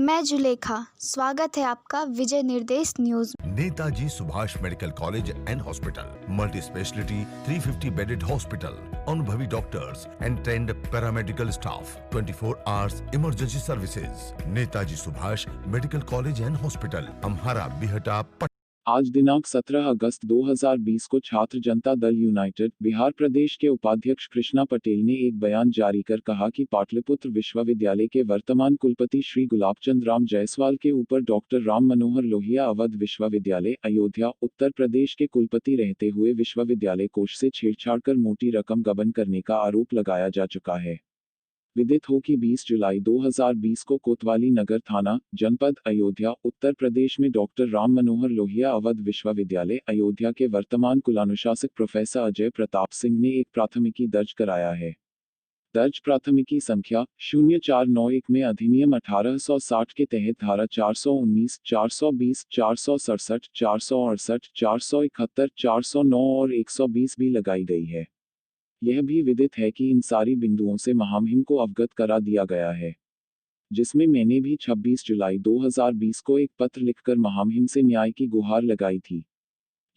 मैं जुलेखा, स्वागत है आपका Vijay Nirdesh news. Netaji Subhash medical college and hospital, multi speciality 350 bedded hospital, अनुभवी doctors and trained paramedical staff, 24 hours emergency services. Netaji Subhash medical college and hospital, Amhara, Bihta. आज दिनांक 17 अगस्त 2020 को छात्र जनता दल यूनाइटेड बिहार प्रदेश के उपाध्यक्ष कृष्णा पटेल ने एक बयान जारी कर कहा कि पाटलिपुत्र विश्वविद्यालय के वर्तमान कुलपति श्री गुलाबचंद राम जायसवाल के ऊपर डॉक्टर राम मनोहर लोहिया अवध विश्वविद्यालय अयोध्या उत्तर प्रदेश के कुलपति रहते हुए विश्वविद्यालय कोष से छेड़छाड़ कर मोटी रकम गबन करने का आरोप लगाया जा चुका है। विदित हो कि 20 जुलाई 2020 को कोतवाली नगर थाना, जनपद अयोध्या, उत्तर प्रदेश में डॉक्टर राम मनोहर लोहिया अवध विश्वविद्यालय अयोध्या के वर्तमान कुलानुशासक प्रोफेसर अजय प्रताप सिंह ने एक प्राथमिकी दर्ज कराया है। दर्ज प्राथमिकी संख्या 0491 में अधिनियम 1860 के तहत धारा 419, 420, 467, 468, 471, 409 और 120 भी लगाई गई है। यह भी विदित है कि इन सारी बिंदुओं से महामहिम को अवगत करा दिया गया है, जिसमें मैंने भी 26 जुलाई 2020 को एक पत्र लिखकर महामहिम से न्याय की गुहार लगाई थी,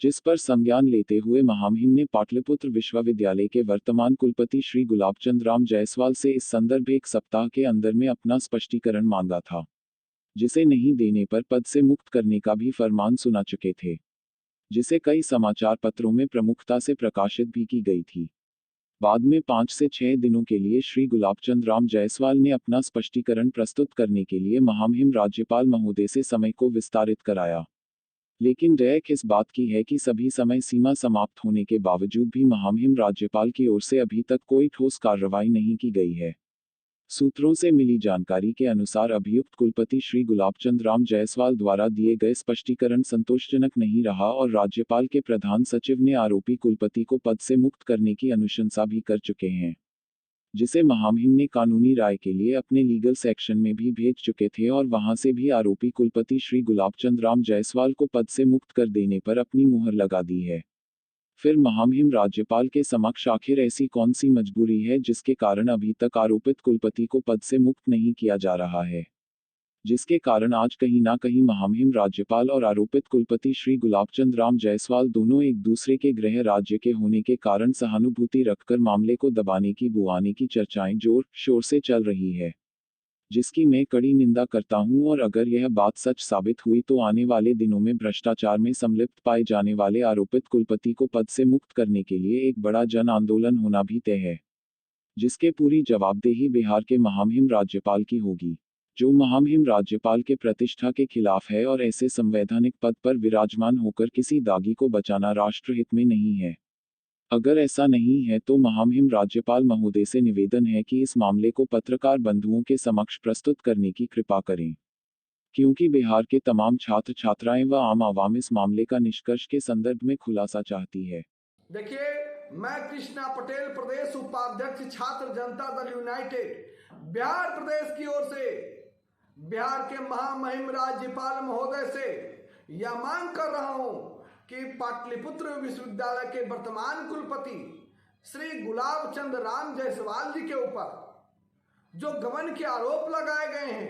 जिस पर संज्ञान लेते हुए महामहिम ने पाटलिपुत्र विश्वविद्यालय के वर्तमान कुलपति श्री गुलाबचंद राम जायसवाल से इस संदर्भ 1 सप्ताह के अंदर में अपना स्पष्टीकरण मांगा था, जिसे नहीं देने पर पद से मुक्त करने का भी फरमान सुना चुके थे, जिसे कई समाचार पत्रों में प्रमुखता से प्रकाशित भी की गई थी। बाद में 5 से 6 दिनों के लिए श्री गुलाबचंद राम जायसवाल ने अपना स्पष्टीकरण प्रस्तुत करने के लिए महामहिम राज्यपाल महोदय से समय को विस्तारित कराया, लेकिन रेख इस बात की है कि सभी समय सीमा समाप्त होने के बावजूद भी महामहिम राज्यपाल की ओर से अभी तक कोई ठोस कार्रवाई नहीं की गई है। सूत्रों से मिली जानकारी के अनुसार अभियुक्त कुलपति श्री गुलाबचंद राम जायसवाल द्वारा दिए गए स्पष्टीकरण संतोषजनक नहीं रहा और राज्यपाल के प्रधान सचिव ने आरोपी कुलपति को पद से मुक्त करने की अनुशंसा भी कर चुके हैं, जिसे महामहिम ने कानूनी राय के लिए अपने लीगल सेक्शन में भी भेज चुके थे और वहां से भी आरोपी कुलपति श्री गुलाबचंद राम जायसवाल को पद से मुक्त कर देने पर अपनी मुहर लगा दी है। फिर महामहिम राज्यपाल के समक्ष आखिर ऐसी कौन सी मजबूरी है जिसके कारण अभी तक आरोपित कुलपति को पद से मुक्त नहीं किया जा रहा है, जिसके कारण आज कहीं ना कहीं महामहिम राज्यपाल और आरोपित कुलपति श्री गुलाबचंद राम जायसवाल दोनों एक दूसरे के गृह राज्य के होने के कारण सहानुभूति रखकर मामले को दबाने की बुआने की चर्चाएं जोर शोर से चल रही है, जिसकी मैं कड़ी निंदा करता हूं और अगर यह बात सच साबित हुई तो आने वाले दिनों में भ्रष्टाचार में संलिप्त पाए जाने वाले आरोपित कुलपति को पद से मुक्त करने के लिए एक बड़ा जन आंदोलन होना भी तय है, जिसके पूरी जवाबदेही बिहार के महामहिम राज्यपाल की होगी, जो महामहिम राज्यपाल के प्रतिष्ठा के खिलाफ है और ऐसे संवैधानिक पद पर विराजमान होकर किसी दागी को बचाना राष्ट्रहित में नहीं है। अगर ऐसा नहीं है तो महामहिम राज्यपाल महोदय से निवेदन है कि इस मामले को पत्रकार बंधुओं के समक्ष प्रस्तुत करने की कृपा करें, क्योंकि बिहार के तमाम छात्र छात्राएं व आम आवाम इस मामले का निष्कर्ष के संदर्भ में खुलासा चाहती है। देखिए, मैं कृष्णा पटेल, प्रदेश उपाध्यक्ष छात्र जनता दल यूनाइटेड बिहार प्रदेश की ओर से बिहार के महामहिम राज्यपाल महोदय से यह मांग कर रहा हूं कि पाटलिपुत्र विश्वविद्यालय के वर्तमान कुलपति श्री गुलाबचंद राम जायसवाल जी के ऊपर जो गबन के आरोप लगाए गए हैं,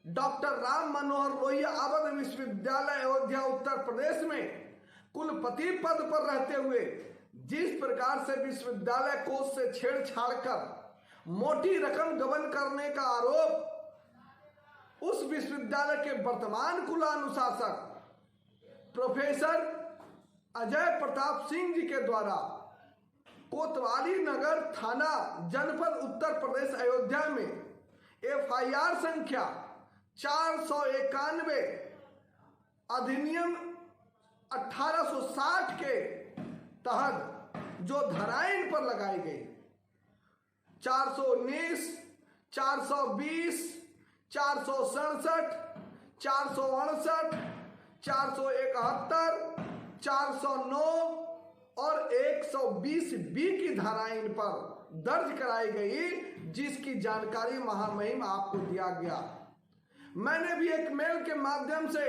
डॉक्टर राम मनोहर लोहिया अवध विश्वविद्यालय अयोध्या उत्तर प्रदेश में कुलपति पद पर रहते हुए जिस प्रकार से विश्वविद्यालय कोष से छेड़छाड़ कर मोटी रकम गबन करने का आरोप उस विश्वविद्यालय के वर्तमान कुलानुशासक प्रोफेसर अजय प्रताप सिंह जी के द्वारा कोतवाली नगर थाना, जनपद उत्तर प्रदेश अयोध्या में FIR संख्या 491 अधिनियम 1860 के तहत जो धाराएं इन पर लगाई गई, 419, 420, 467, 468, 471, 409 और 120 बी की धाराएं इन पर दर्ज कराई गई, जिसकी जानकारी महामहिम आपको दिया गया। मैंने भी एक मेल के माध्यम से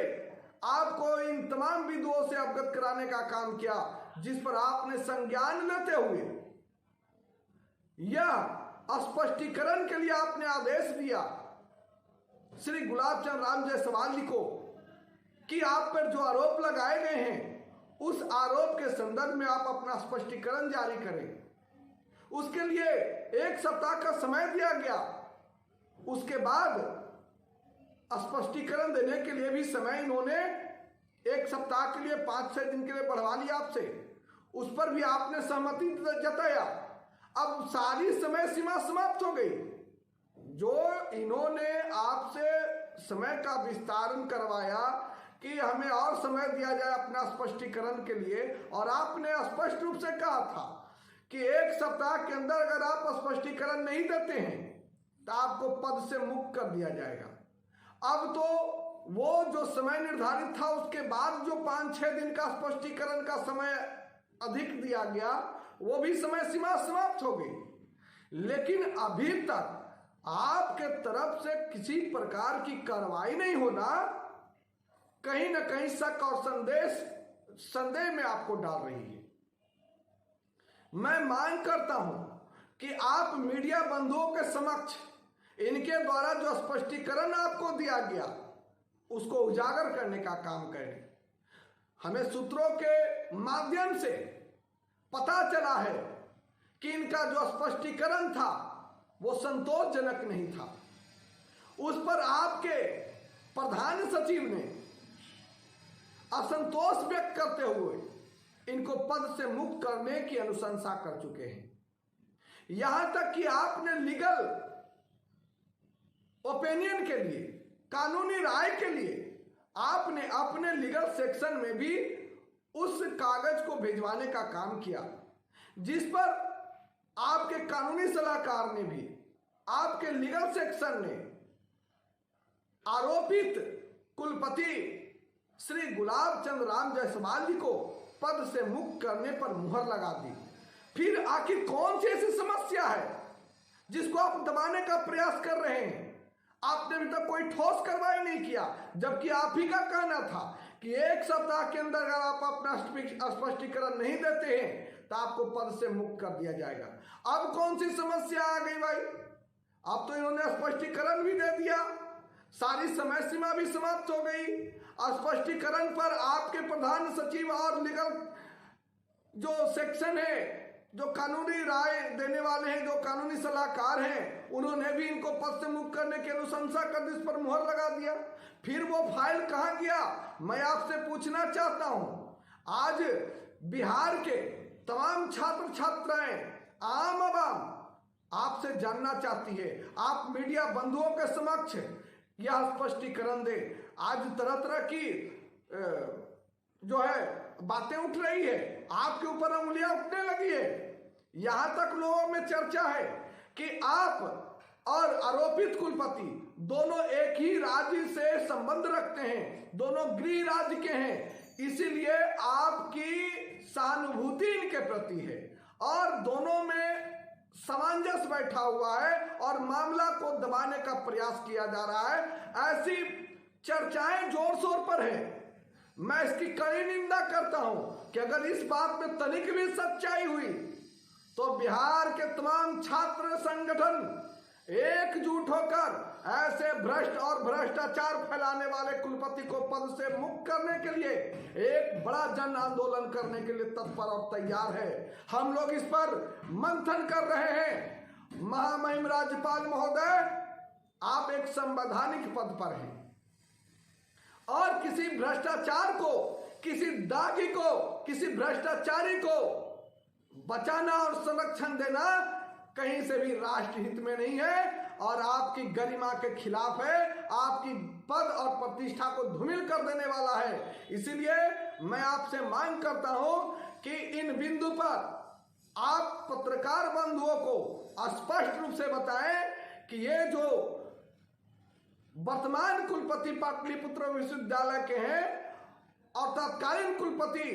आपको इन तमाम बिंदुओं से अवगत कराने का काम किया, जिस पर आपने संज्ञान लेते हुए यह स्पष्टीकरण के लिए आपने आदेश दिया। श्री गुलाब चंद राम जायसवाल जी को कि आप पर जो आरोप लगाए गए हैं उस आरोप के संदर्भ में आप अपना स्पष्टीकरण जारी करें। उसके लिए 1 सप्ताह का समय दिया गया। उसके बाद स्पष्टीकरण देने के लिए भी समय इन्होंने 1 सप्ताह के लिए 5-6 दिन के लिए बढ़वा लिया आपसे। उस पर भी आपने सहमति जताया। अब सारी समय सीमा समाप्त हो गई। जो इन्होंने आपसे समय का विस्तारण करवाया कि हमें और समय दिया जाए अपना स्पष्टीकरण के लिए, और आपने स्पष्ट रूप से कहा था कि 1 सप्ताह के अंदर अगर आप स्पष्टीकरण नहीं देते हैं तो आपको पद से मुक्त कर दिया जाएगा। अब तो वो जो समय निर्धारित था उसके बाद जो 5-6 दिन का स्पष्टीकरण का समय अधिक दिया गया वो भी समय सीमा समाप्त हो गई। लेकिन अभी तक आपके तरफ से किसी प्रकार की कार्रवाई नहीं होना कहीं ना कहीं शक और संदेह में आपको डाल रही है। मैं मांग करता हूं कि आप मीडिया बंधुओं के समक्ष इनके द्वारा जो स्पष्टीकरण आपको दिया गया उसको उजागर करने का काम करें। हमें सूत्रों के माध्यम से पता चला है कि इनका जो स्पष्टीकरण था वो संतोषजनक नहीं था। उस पर आपके प्रधान सचिव ने असंतोष व्यक्त करते हुए इनको पद से मुक्त करने की अनुशंसा कर चुके हैं। यहां तक कि आपने लीगल ओपिनियन के लिए, कानूनी राय के लिए आपने अपने लीगल सेक्शन में भी उस कागज को भिजवाने का काम किया, जिस पर आपके कानूनी सलाहकार ने भी, आपके लीगल सेक्शन ने आरोपित कुलपति श्री गुलाब चंद राम जायसवाल जी को पद से मुक्त करने पर मुहर लगा दी। फिर आखिर कौन सी ऐसी समस्या है जिसको आप दबाने का प्रयास कर रहे हैं? आपने अभी तक कोई ठोस कार्रवाई नहीं किया, जबकि आप ही का कहना था कि 1 सप्ताह के अंदर अगर आप अपना स्पष्टीकरण नहीं देते हैं तो आपको पद से मुक्त कर दिया जाएगा। अब कौन सी समस्या आ गई भाई? अब तो इन्होंने स्पष्टीकरण भी दे दिया, सारी समय सीमा भी समाप्त हो गई। स्पष्टीकरण पर आपके प्रधान सचिव और लीगल जो सेक्शन है, जो कानूनी राय देने वाले हैं, जो कानूनी सलाहकार हैं, उन्होंने भी इनको पद से मुक्त करने की अनुशंसा कर दी, इस पर मुहर लगा दिया। फिर वो फाइल कहां गया? मैं आपसे पूछना चाहता हूं। आज बिहार के तमाम छात्र छात्राएं, आम आवाम आपसे जानना चाहती है। आप मीडिया बंधुओं के समक्ष यह स्पष्टीकरण दे। आज तरह तरह की जो है बातें उठ रही है, आपके ऊपर उंगलियां उठने लगी है। यहां तक लोगों में चर्चा है कि आप और आरोपित कुलपति दोनों एक ही राज्य से संबंध रखते हैं, दोनों गृह राज्य के हैं, इसीलिए आपकी सहानुभूति इनके प्रति है और दोनों में सामंजस्य बैठा हुआ है और मामला को दबाने का प्रयास किया जा रहा है। ऐसी चर्चाएं जोर शोर पर है। मैं इसकी कड़ी निंदा करता हूं कि अगर इस बात में तनिक भी सच्चाई हुई तो बिहार के तमाम छात्र संगठन एकजुट होकर ऐसे भ्रष्ट और भ्रष्टाचार फैलाने वाले कुलपति को पद से मुक्त करने के लिए एक बड़ा जन आंदोलन करने के लिए तत्पर और तैयार है। हम लोग इस पर मंथन कर रहे हैं। महामहिम राज्यपाल महोदय, आप एक संवैधानिक पद पर हैं और किसी भ्रष्टाचार को, किसी दागी को, किसी भ्रष्टाचारी को बचाना और संरक्षण देना कहीं से भी राष्ट्रहित में नहीं है और आपकी गरिमा के खिलाफ है, आपकी पद और प्रतिष्ठा को धूमिल कर देने वाला है। इसीलिए मैं आपसे मांग करता हूं कि इन बिंदु पर आप पत्रकार बंधुओं को स्पष्ट रूप से बताएं कि ये जो वर्तमान कुलपति पाटलिपुत्र विश्वविद्यालय के हैं और तत्कालीन कुलपति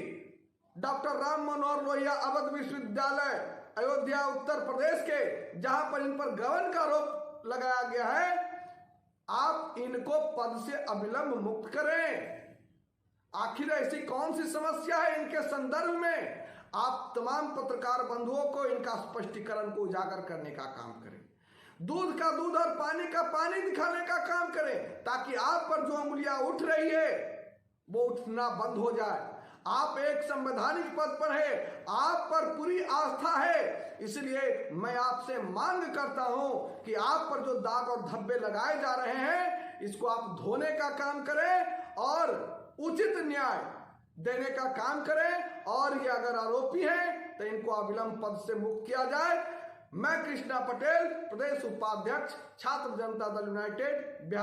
डॉक्टर राम मनोहर लोहिया अवध विश्वविद्यालय अयोध्या उत्तर प्रदेश के, जहां पर इन पर गबन का आरोप लगाया गया है, आप इनको पद से अविलंब मुक्त करें। आखिर ऐसी कौन सी समस्या है इनके संदर्भ में? आप तमाम पत्रकार बंधुओं को इनका स्पष्टीकरण को उजागर करने का काम करें। दूध का दूध और पानी का पानी दिखाने का काम करें, ताकि आप पर जो उंगलियां उठ रही है वो उठना बंद हो जाए। आप एक संवैधानिक पद पर है, आप पर पूरी आस्था है, इसलिए मैं आपसे मांग करता हूं कि आप पर जो दाग और धब्बे लगाए जा रहे हैं इसको आप धोने का काम करें और उचित न्याय देने का काम करें, और ये अगर आरोपी हैं तो इनको अविलंब पद से मुक्त किया जाए। मैं कृष्णा पटेल, प्रदेश उपाध्यक्ष, छात्र जनता दल यूनाइटेड बिहार।